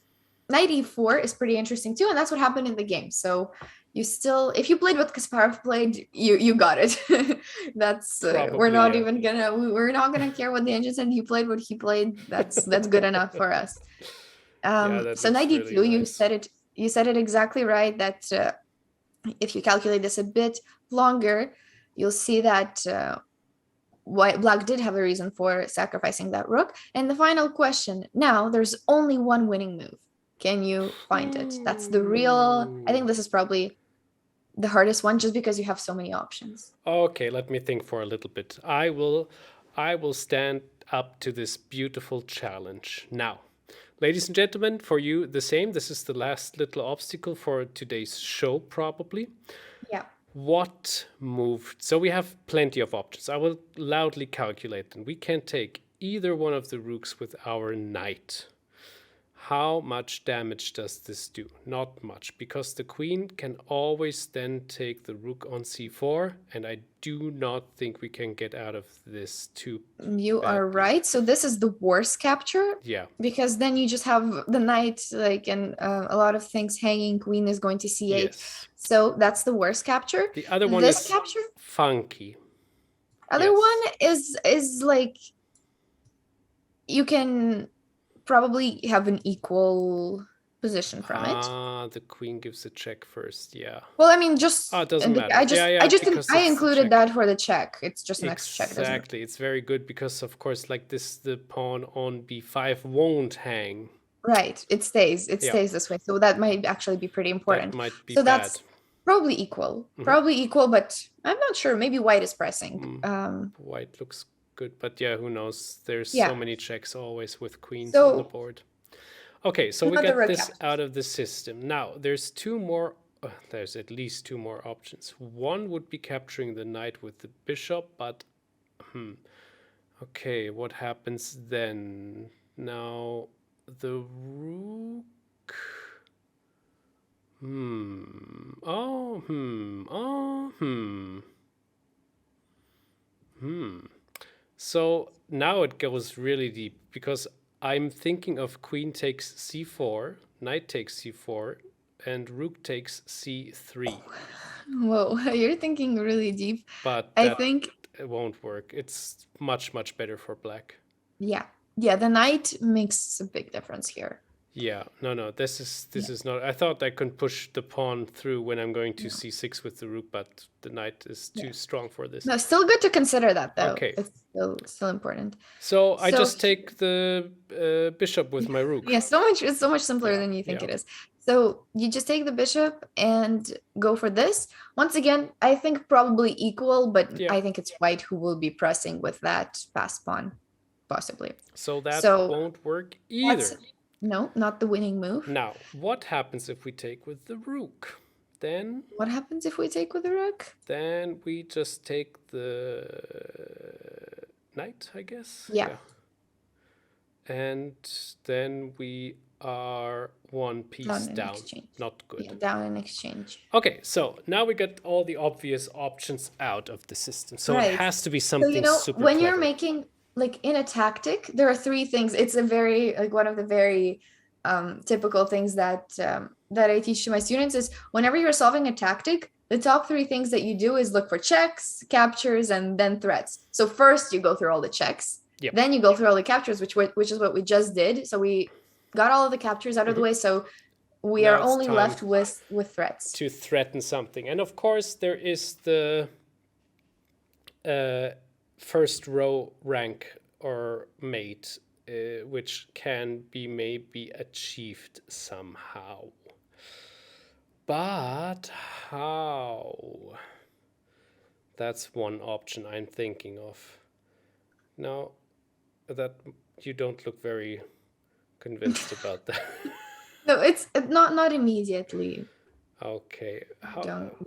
knight e4 is pretty interesting too, and that's what happened in the game. So you still, if you played what Kasparov played, you got it. That's we're not gonna care what the engine said. You played what he played. That's good enough for us. So knight e2, really nice. You said it exactly right. That if you calculate this a bit longer, you'll see that black did have a reason for sacrificing that rook. And the final question now, there's only one winning move. Can you find it? That's the real, I think this is probably the hardest one just because you have so many options. Okay, let me think for a little bit. I will stand up to this beautiful challenge. Now, ladies and gentlemen, for you the same. This is the last little obstacle for today's show probably. Yeah. What move? So we have plenty of options. I will loudly calculate them. We can take either one of the rooks with our knight. How much damage does this do? Not much, because the queen can always then take the rook on c4, and I do not think we can get out of this too badly. You are right. So this is the worst capture. Yeah. Because then you just have the knight, and a lot of things hanging. Queen is going to c8. Yes. So that's the worst capture. The other one is capture? Funky. Other one is like, you can probably have an equal position from it. The queen gives a check first. Yeah. Well, I mean, just it doesn't matter. I included that for the check. It's just an extra check. Exactly. It's very good because, of course, like this, the pawn on b5 won't hang. Right. It stays. It stays this way. So that might actually be pretty important. That might be so bad. That's probably equal. Mm-hmm. Probably equal, but I'm not sure. Maybe white is pressing. White looks good, but yeah, who knows? There's so many checks always with queens on the board. Okay, so we got this out of the system. Now, there's two more there's at least two more options. One would be capturing the knight with the bishop, but okay, what happens then? Now the rook. So now it goes really deep because I'm thinking of queen takes c4, knight takes c4, and rook takes c3. Whoa, you're thinking really deep. But I that think, it won't work. It's much, much better for black. yeah, the knight makes a big difference here. Yeah, no, this is not. I thought I could push the pawn through when I'm going to c6 with the rook, but the knight is too strong for this. No, still good to consider that though. Okay. It's still important. So I just take the bishop with my rook. Yeah, it's so much simpler than you think it is. So you just take the bishop and go for this. Once again, I think probably equal, but I think it's white who will be pressing with that passed pawn, possibly. So that won't work either. No, not the winning move. Now, what happens if we take with the rook? Then what happens if we take with the rook? Then we just take the knight, I guess. Yeah. And then we are one piece down. Not good. Yeah, down in exchange. Okay, so now we get all the obvious options out of the system. So it has to be something super when clever. You're making, like, in a tactic, there are three things. It's a very, like, one of the very typical things that I teach to my students is whenever you're solving a tactic, the top three things that you do is look for checks, captures, and then threats. So first you go through all the checks. Yep. Then you go through all the captures, which is what we just did. So we got all of the captures out of the way. So we are only left with threats. To threaten something. And of course, there is the first row rank or mate, which can be maybe achieved somehow. But how? That's one option I'm thinking of. Now, that you don't look very convinced about that. No, it's not immediately. Okay.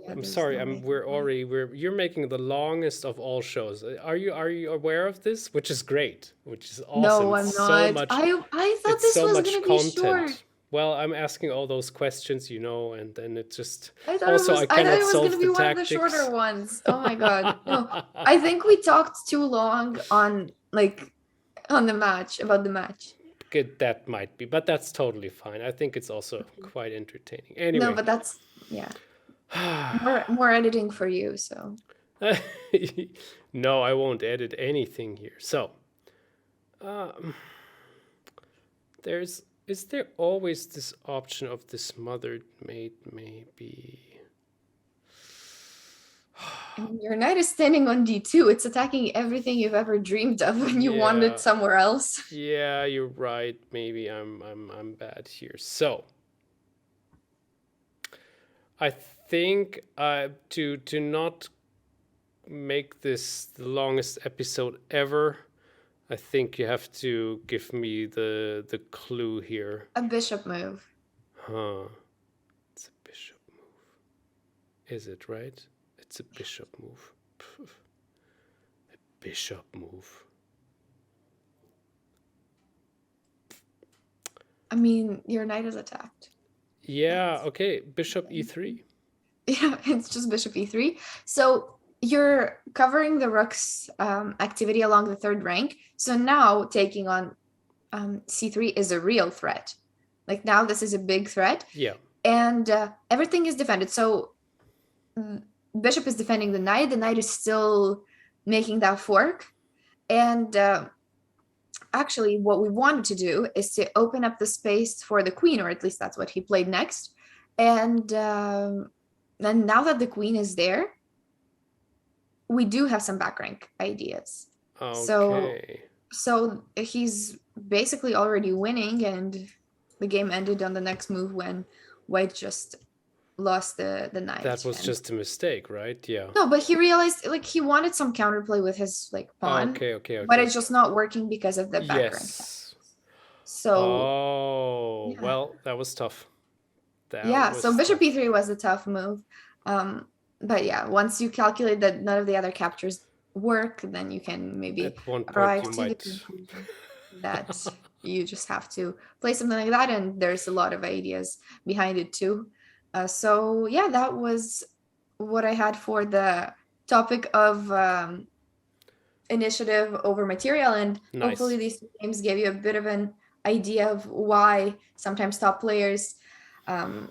I'm sorry. You're making the longest of all shows. Are you aware of this? Which is great. Which is awesome. No, I'm not. I thought this was going to be short. Well, I'm asking all those questions, and then it just. I thought it was going to be one of the shorter ones. Oh my god! No, I think we talked too long on the match about the match. Good, that might be, but that's totally fine. I think it's also quite entertaining. Anyway. No, but that's more editing for you. So. No, I won't edit anything here. So, is there always this option of the smothered mate? Maybe. Your knight is standing on d2. It's attacking everything you've ever dreamed of when you wanted somewhere else. Yeah, you're right. Maybe I'm bad here. So I think to not make this the longest episode ever, I think you have to give me the clue here. A bishop move. Huh. It's a bishop move. Is it right? It's a bishop move. A bishop move. I mean, your knight is attacked. Yeah, okay. Bishop e3. Yeah, it's just bishop e3. So you're covering the rook's activity along the third rank. So now taking on c3 is a real threat. Like now this is a big threat. Yeah. And everything is defended. So bishop is defending the knight. The knight is still making that fork. And actually what we wanted to do is to open up the space for the queen, or at least that's what he played next. And then now that the queen is there, we do have some back rank ideas. Okay. So he's basically already winning, and the game ended on the next move when white just lost the knight. That was just a mistake, right? Yeah. No, but he realized he wanted some counterplay with his pawn. Okay. But it's just not working because of the back rank. So. Oh, well, that was tough. Yeah, so was bishop tough. e3 was a tough move. But yeah, once you calculate that none of the other captures work, then you can maybe At one point, arrive you to the might. conclusion that you just have to play something like that, and there's a lot of ideas behind it too. So yeah, that was what I had for the topic of initiative over material, and hopefully Nice. these two games gave you a bit of an idea of why sometimes top players um,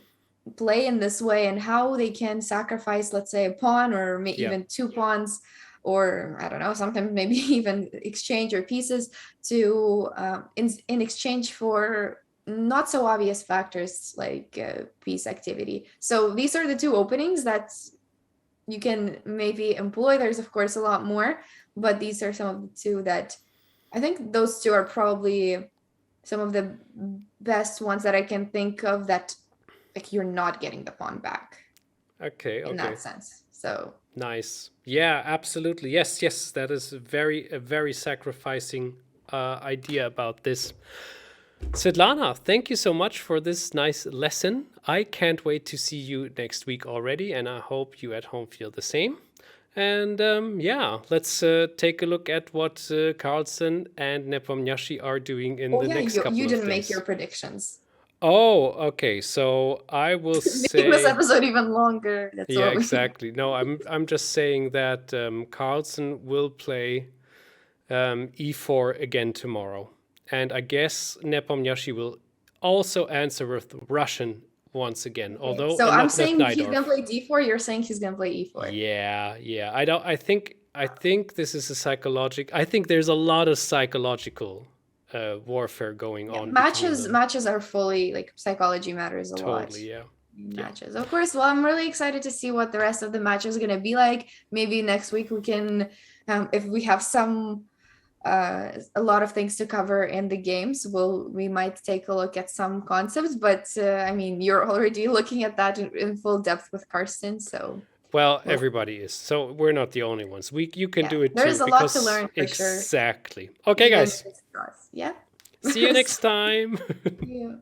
play in this way and how they can sacrifice, let's say, a pawn or Yeah. even two pawns, or I don't know, sometimes maybe even exchange your pieces to in exchange for not so obvious factors like piece activity. So these are the two openings that you can maybe employ. There's of course a lot more, but these are some of the two that I think those two are probably some of the best ones that I can think of, that like you're not getting the pawn back Okay. in Okay. that sense. So Nice. Yeah, absolutely. Yes, yes, that is a very sacrificing idea about this. Svetlana, thank you so much for this nice lesson. I can't wait to see you next week already, and I hope you at home feel the same. And yeah, let's take a look at what Carlsen and Nepomniachtchi are doing in oh the yeah, next you couple of didn't make your days. predictions. Oh, okay. So I will Making this say. episode even longer. That's Yeah, what we exactly. No, I'm just saying that Carlsen will play e4 again tomorrow, and I guess Nepomniachtchi will also answer with Russian once again, okay. although So I'm not saying he's gonna Najdorf. play d4, you're saying he's gonna play e4. Yeah, yeah. I don't. I think this is a psychological. I think there's a lot of psychological warfare going Yeah, on between them. matches are fully like psychology matters a lot. Totally. Yeah. Yeah. Matches, of course. Well, I'm really excited to see what the rest of the matches are going to be like. Maybe next week we can, if we have some a lot of things to cover in the games, we might take a look at some concepts. But I mean, you're already looking at that in full depth with Karsten, so Well, well, everybody is. So we're not the only ones. You can yeah, do it too there's a lot to because learn for sure, exactly. Okay, even if guys. it's for us. Yeah. See you next time. Yeah.